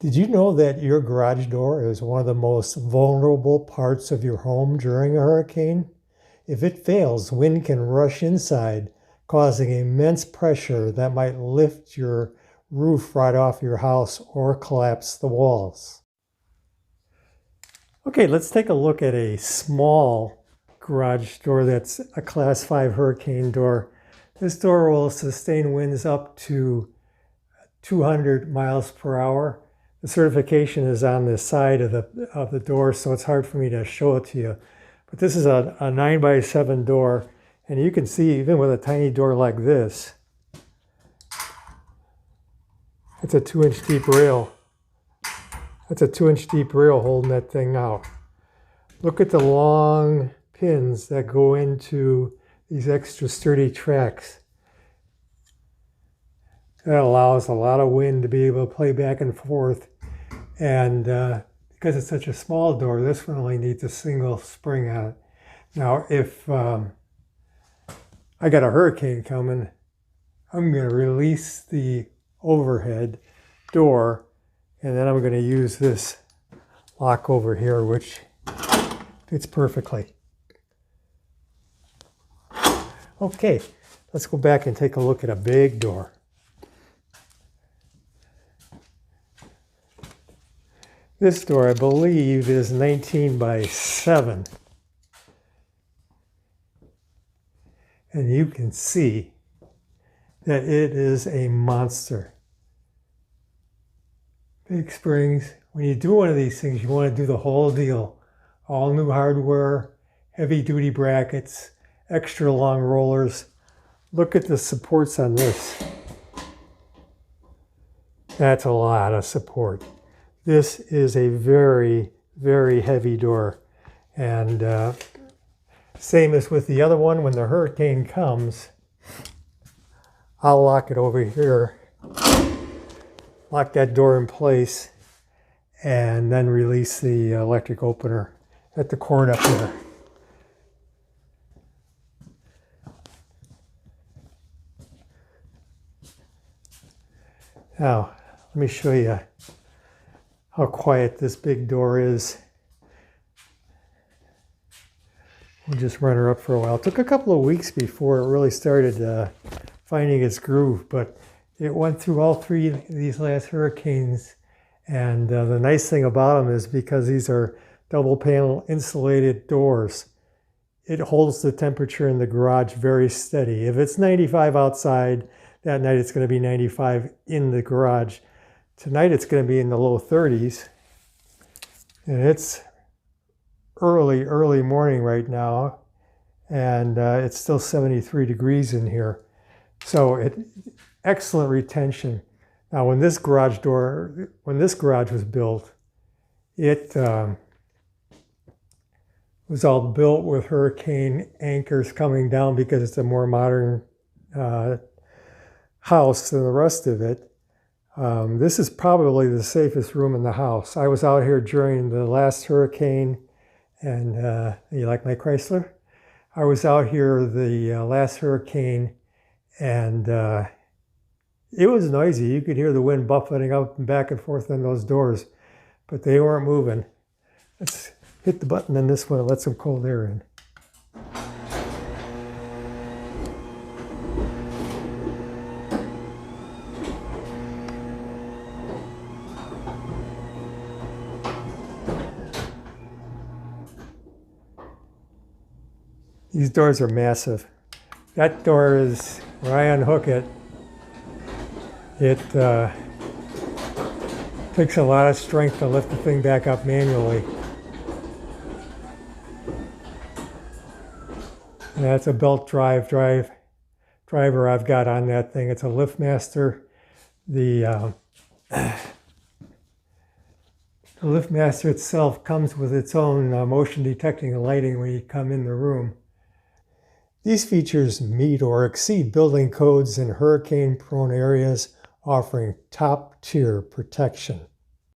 Did you know that your garage door is one of the most vulnerable parts of your home during a hurricane? If it fails, wind can rush inside, causing immense pressure that might lift your roof right off your house or collapse the walls. Okay, let's take a look at a small garage door that's a Class 5 hurricane door. This door will sustain winds up to 200 miles per hour. The certification is on the side of the door, so it's hard for me to show it to you. But this is a 9x7 door, and you can see even with a tiny door like this, it's a 2-inch deep rail. That's a 2-inch deep rail holding that thing out. Look at the long pins that go into these extra sturdy tracks. That allows a lot of wind to be able to play back and forth. And because it's such a small door, this one only needs a single spring on it. Now, if I got a hurricane coming, I'm going to release the overhead door, and then I'm going to use this lock over here, which fits perfectly. Okay, let's go back and take a look at a big door. This door, I believe, is 19x7. And you can see that it is a monster. Big springs. When you do one of these things, you want to do the whole deal. All new hardware, heavy duty brackets, extra long rollers. Look at the supports on this. That's a lot of support. This is a very, very heavy door. And same as with the other one, when the hurricane comes, I'll lock it over here, lock that door in place, and then release the electric opener at the cord up there. Now, let me show you how quiet this big door is. We'll just run her up for a while. It took a couple of weeks before it really started finding its groove, but it went through all three of these last hurricanes. And the nice thing about them is because these are double panel insulated doors, it holds the temperature in the garage very steady. If it's 95 outside, that night it's going to be 95 in the garage. Tonight it's going to be in the low 30s, and it's early morning right now, and it's still 73 degrees in here. So excellent retention. Now, when this garage was built, it was all built with hurricane anchors coming down because it's a more modern house than the rest of it. This is probably the safest room in the house. I was out here during the last hurricane, and you like my Chrysler? I was out here the last hurricane, and it was noisy. You could hear the wind buffeting up and back and forth on those doors, but they weren't moving. Let's hit the button on this one and let some cold air in. These doors are massive. That door is, when I unhook it, it takes a lot of strength to lift the thing back up manually. And that's a belt driver I've got on that thing. It's a LiftMaster. The LiftMaster itself comes with its own motion detecting lighting when you come in the room. These features meet or exceed building codes in hurricane-prone areas, offering top-tier protection.